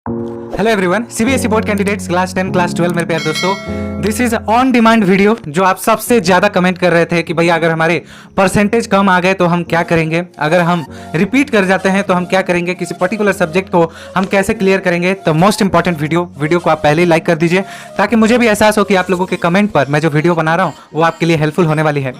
Hello everyone, CBSE board candidates class 10 class 12 मेरे प्यारे दोस्तों, this is on demand video. जो आप सबसे ज्यादा कमेंट कर रहे थे कि भैया अगर हमारे परसेंटेज कम आ गए तो हम क्या करेंगे, अगर हम रिपीट कर जाते हैं तो हम क्या करेंगे, किसी पर्टिकुलर सब्जेक्ट को हम कैसे क्लियर करेंगे। तो मोस्ट इंपॉर्टेंट वीडियो को आप पहले ही लाइक कर दीजिए ताकि मुझे भी एहसास हो कि आप लोगों के कमेंट पर मैं जो वीडियो बना रहा हूँ वो आपके लिए हेल्पफुल होने वाली है।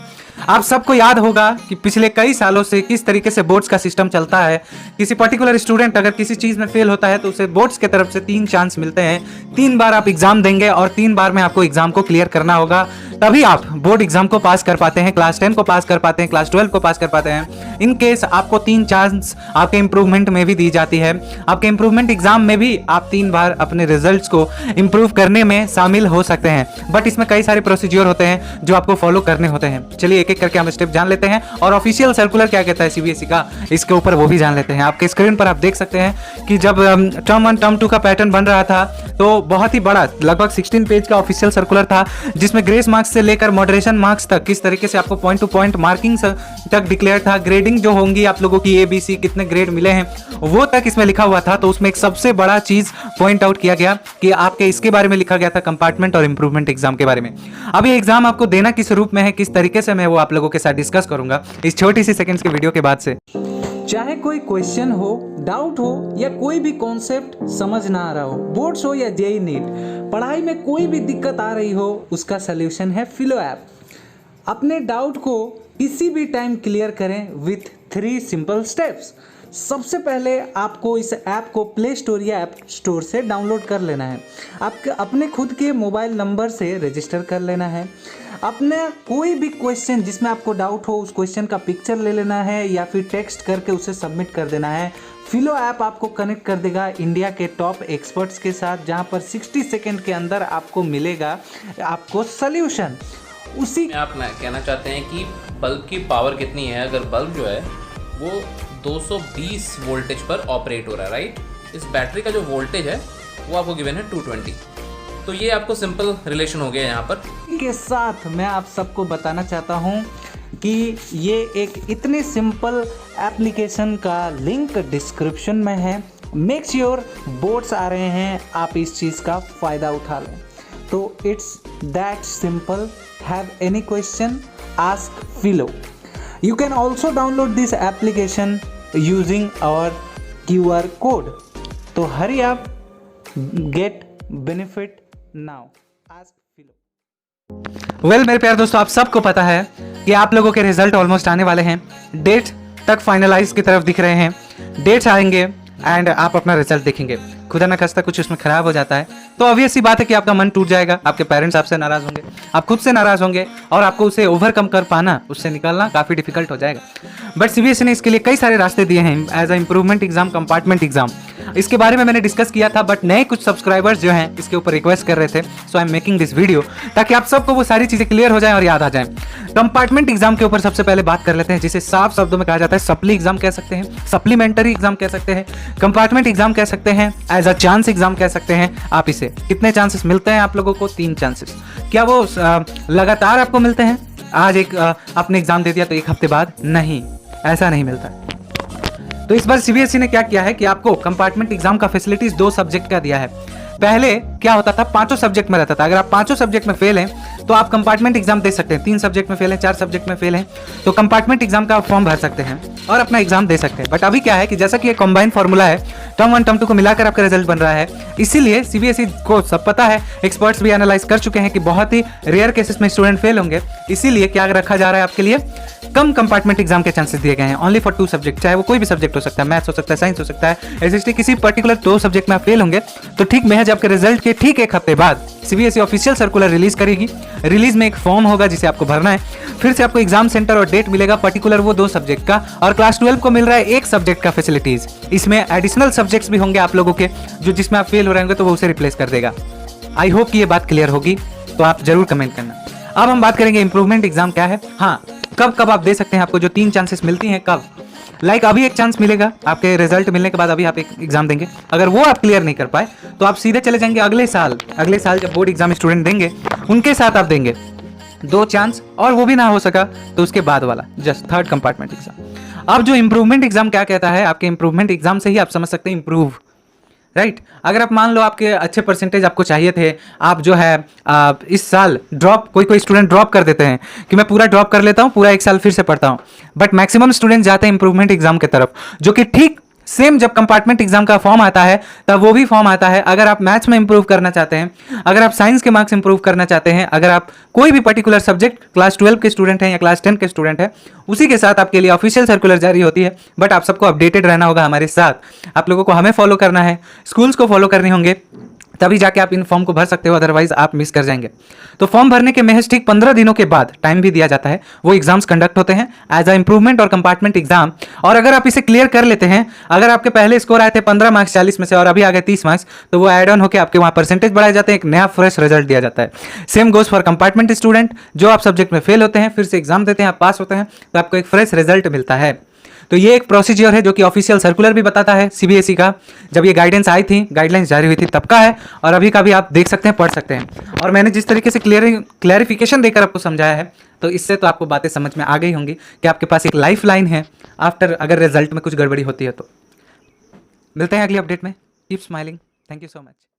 आप सबको याद होगा कि पिछले कई सालों से किस तरीके से बोर्ड्स का सिस्टम चलता है। किसी पर्टिकुलर स्टूडेंट अगर किसी चीज में फेल होता है तो उसे बोर्ड्स की तरफ से 3 चांस मिलते हैं। 3 बार आप एग्जाम देंगे और 3 बार में आपको एग्जाम को क्लियर करना होगा, तभी आप बोर्ड एग्जाम को पास कर पाते हैं, क्लास 10 को पास कर पाते हैं, क्लास 12 को पास कर पाते हैं। इन केस आपको 3 चांस आपके इंप्रूवमेंट में भी दी जाती है। आपके इंप्रूवमेंट एग्जाम में भी आप 3 बार अपने रिजल्ट्स को इंप्रूव करने में शामिल हो सकते हैं, बट इसमें कई सारे प्रोसीजर होते हैं जो आपको फॉलो करने होते हैं। चलिए एक एक करके हम स्टेप जान लेते हैं और ऑफिशियल सर्कुलर क्या कहता है सीबीएसई का, इसके ऊपर वो भी जान लेते हैं। आपके स्क्रीन पर आप देख सकते हैं कि जब टर्म 1 टर्म 2 का पैटर्न बन रहा था तो बहुत ही बड़ा लगभग 16 पेज का ऑफिशियल सर्कुलर था, जिसमें ग्रेस मार्क्स से लेकर मॉडरेशन मार्क्स तक किस तरीके से आपको पॉइंट टू पॉइंट मार्किंग तक डिक्लेयर था। ग्रेडिंग जो होंगी आप लोगों की ABC कितने ग्रेड मिले हैं वो तक इसमें लिखा हुआ था। तो उसमें एक सबसे बड़ा चीज पॉइंट आउट किया गया कि आपके इसके बारे में लिखा गया था, कंपार्टमेंट और इंप्रूवमेंट एग्जाम के बारे में। अब ये एग्जाम आपको देना किस रूप में है, किस तरीके से, मैं वो आप लोगों के साथ डिस्कस करूंगा इस छोटी सी सेकंड्स के वीडियो के बाद से। चाहे कोई क्वेश्चन हो, डाउट हो या कोई भी कॉन्सेप्ट समझ ना आ रहा हो, बोर्ड्स हो या जेईई नीट, पढ़ाई में कोई भी दिक्कत आ रही हो, उसका सलूशन है फिलो ऐप। अपने डाउट को किसी भी टाइम क्लियर करें विथ 3 सिंपल स्टेप्स। सबसे पहले आपको इस ऐप को प्ले स्टोर या ऐप स्टोर से डाउनलोड कर लेना है। आपके अपने खुद के मोबाइल नंबर से रजिस्टर कर लेना है। अपने कोई भी क्वेश्चन जिसमें आपको डाउट हो उस क्वेश्चन का पिक्चर ले लेना है या फिर टेक्स्ट करके उसे सबमिट कर देना है। फिलो ऐप आपको कनेक्ट कर देगा इंडिया के टॉप एक्सपर्ट्स के साथ, जहां पर 60 सेकेंड के अंदर आपको मिलेगा आपको सल्यूशन। उसी आप कहना चाहते हैं कि बल्ब की पावर कितनी है। अगर बल्ब जो है वो 220 वोल्टेज पर ऑपरेट हो रहा है, राइट, इस बैटरी का जो वोल्टेज है वो आपको गिवन है 220। तो ये आपको सिंपल रिलेशन हो गया यहाँ पर। के साथ मैं आप सबको बताना चाहता हूँ कि ये एक इतने सिंपल एप्लीकेशन का लिंक डिस्क्रिप्शन में है। मेक श्योर बोर्ड्स आ रहे हैं, आप इस चीज़ का फ़ायदा उठा लें। तो it's that simple. Have any question, ask फिलो। You can also download this application using our QR code. तो hurry up, get benefit now. Ask Philo. Well, मेरे प्यारे दोस्तों, आप सबको पता है कि आप लोगों के रिजल्ट ऑलमोस्ट आने वाले हैं। डेट तक फाइनलाइज की तरफ दिख रहे हैं। डेट्स आएंगे एंड आप अपना रिजल्ट देखेंगे। खुदा न खास्ता कुछ उसमें खराब हो जाता है तो ऑब्वियस सी बात है कि आपका मन टूट जाएगा, आपके पेरेंट्स आपसे नाराज होंगे, आप खुद से नाराज होंगे और आपको उसे ओवरकम कर पाना, उससे निकलना काफ़ी डिफिकल्ट हो जाएगा। बट सीबीएसई ने इसके लिए कई सारे रास्ते दिए हैं as a improvement exam, compartment exam. इसके बारे में मैंने डिस्कस किया था, बट नए कुछ सब्सक्राइबर्स जो हैं इसके ऊपर रिक्वेस्ट कर रहे थे, so I am making this video ताकि आप सबको वो सारी चीज़ें क्लियर हो जाएं और याद आ जाएं। कंपार्टमेंट एग्जाम के ऊपर सबसे पहले बात कर लेते हैं, जिसे साफ शब्दों में कहा जाता है सप्ली एग्जाम कह सकते हैं, सप्लीमेंट्री एग्जाम कह सकते हैं, कंपार्टमेंट एग्जाम कह सकते हैं, एज अ चांस एग्जाम कह सकते हैं। आप इसे कितने चांसेस मिलते हैं आप लोगों को? 3 चांसेस। क्या वो लगातार आपको मिलते हैं? आज एक आपने एग्जाम दे दिया तो 1 हफ्ते बाद? नहीं, ऐसा नहीं मिलता। तो इस बार सीबीएसई ने क्या किया है कि आपको कंपार्टमेंट एग्जाम का फैसिलिटीज 2 सब्जेक्ट का दिया है। पहले क्या होता था, 5 सब्जेक्ट में रहता था। अगर आप 5 सब्जेक्ट में फेल हैं तो आप कंपार्टमेंट एग्जाम दे सकते हैं। 3 सब्जेक्ट में फेल हैं, 4 सब्जेक्ट में फेल हैं तो कंपार्टमेंट एग्जाम का फॉर्म भर सकते हैं और अपना एग्जाम दे सकते हैं। बट अभी क्या है कि जैसा कि ये कंबाइन फॉर्मूला है, टर्म 1 टर्म 2 को मिलाकर आपका रिजल्ट बन रहा है, इसीलिए सीबीएसई को सब पता है, एक्सपर्ट्स भी एनालाइज कर चुके हैं कि बहुत ही रेयर केसेस में स्टूडेंट फेल होंगे। इसीलिए क्या रखा जा रहा है आपके लिए, कम कंपार्टमेंट एग्जाम के चांसेस दिए गए हैं, ओनली फॉर 2 सब्जेक्ट। चाहे वो कोई भी सब्जेक्ट हो सकता है, मैथ्स हो सकता है, साइंस हो सकता है, एसएसटी, किसी पर्टिकुलर 2 सब्जेक्ट में आप फेल होंगे तो ठीक महज आपके रिजल्ट के ठीक 1 हफ्ते बाद सीबीएसई ऑफिशियल सर्कुलर रिलीज करेगी। रिलीज में एक फॉर्म होगा जिसे आपको भरना है, फिर से आपको एग्जाम सेंटर और डेट मिलेगा पर्टिकुलर वो 2 सब्जेक्ट का, और क्लास 12 को मिल रहा है 1 सब्जेक्ट का फैसिलिटीज। इसमें एडिशनल सब्जेक्ट्स भी होंगे आप लोगों के, जो जिसमें आप फेल हो रहे होंगे तो वो उसे रिप्लेस कर देगा। आई होप कि ये बात क्लियर होगी, तो आप जरूर कमेंट करना। अब हम बात करेंगे इंप्रूवमेंट एग्जाम क्या है। हाँ, कब कब आप दे सकते हैं, आपको जो 3 चांसेस मिलती हैं कब, लाइक अभी एक चांस मिलेगा आपके रिजल्ट मिलने के बाद, अभी आप एक एग्जाम देंगे, अगर वो आप क्लियर नहीं कर पाए तो आप सीधे चले जाएंगे अगले साल जब बोर्ड एग्जाम स्टूडेंट देंगे उनके साथ आप देंगे 2 चांस, और वो भी ना हो सका तो उसके बाद वाला जस्ट 3rd कंपार्टमेंट एग्जाम। अब जो इंप्रूवमेंट एग्जाम क्या कहता है, आपके इंप्रूवमेंट एग्जाम से ही आप समझ सकते हैं इंप्रूव राइट। अगर आप मान लो आपके अच्छे परसेंटेज आपको चाहिए थे, आप जो है इस साल ड्रॉप, कोई स्टूडेंट ड्रॉप कर देते हैं कि मैं पूरा ड्रॉप कर लेता हूँ, पूरा एक साल फिर से पढ़ता हूँ, बट मैक्सिमम स्टूडेंट जाते हैं इंप्रूवमेंट एग्जाम की तरफ, जो कि ठीक सेम जब कंपार्टमेंट एग्जाम का फॉर्म आता है तब वो भी फॉर्म आता है। अगर आप मैथ्स में इंप्रूव करना चाहते हैं, अगर आप साइंस के मार्क्स इंप्रूव करना चाहते हैं, अगर आप कोई भी पर्टिकुलर सब्जेक्ट क्लास 12 के स्टूडेंट हैं या क्लास 10 के स्टूडेंट हैं, उसी के साथ आपके लिए ऑफिशियल सर्कुलर जारी होती है। बट आप सबको अपडेटेड रहना होगा हमारे साथ, आप लोगों को हमें फॉलो करना है, स्कूल्स को फॉलो करने होंगे, तभी जाके आप इन फॉर्म को भर सकते हो, अदरवाइज आप मिस कर जाएंगे। तो फॉर्म भरने के महज ठीक 15 दिनों के बाद टाइम भी दिया जाता है, वो एग्जाम्स कंडक्ट होते हैं एज अ इंप्रूवमेंट और कंपार्टमेंट एग्जाम। और अगर आप इसे क्लियर कर लेते हैं, अगर आपके पहले स्कोर आए थे 15 मार्क्स 40 में से और अभी आ गए 30 मार्क्स, तो वो एड ऑन होकर आपके वहाँ परसेंटेज बढ़ाए जाते हैं, एक नया फ्रेश रिजल्ट दिया जाता है। Same goes for compartment student, जो आप सब्जेक्ट में फेल होते हैं, फिर से एग्जाम देते हैं, आप पास होते हैं, तो आपको एक फ्रेश रिजल्ट मिलता है। तो ये एक प्रोसीजर है जो कि ऑफिशियल सर्कुलर भी बताता है सीबीएसई का, जब ये गाइडेंस आई थी, गाइडलाइंस जारी हुई थी तब का है, और अभी का भी आप देख सकते हैं, पढ़ सकते हैं। और मैंने जिस तरीके से क्लैरिफिकेशन देकर आपको समझाया है, तो इससे तो आपको बातें समझ में आ गई होंगी कि आपके पास एक लाइफ लाइन है आफ्टर, अगर रिजल्ट में कुछ गड़बड़ी होती है तो। मिलते हैं अगली अपडेट में। Keep smiling. Thank you so much.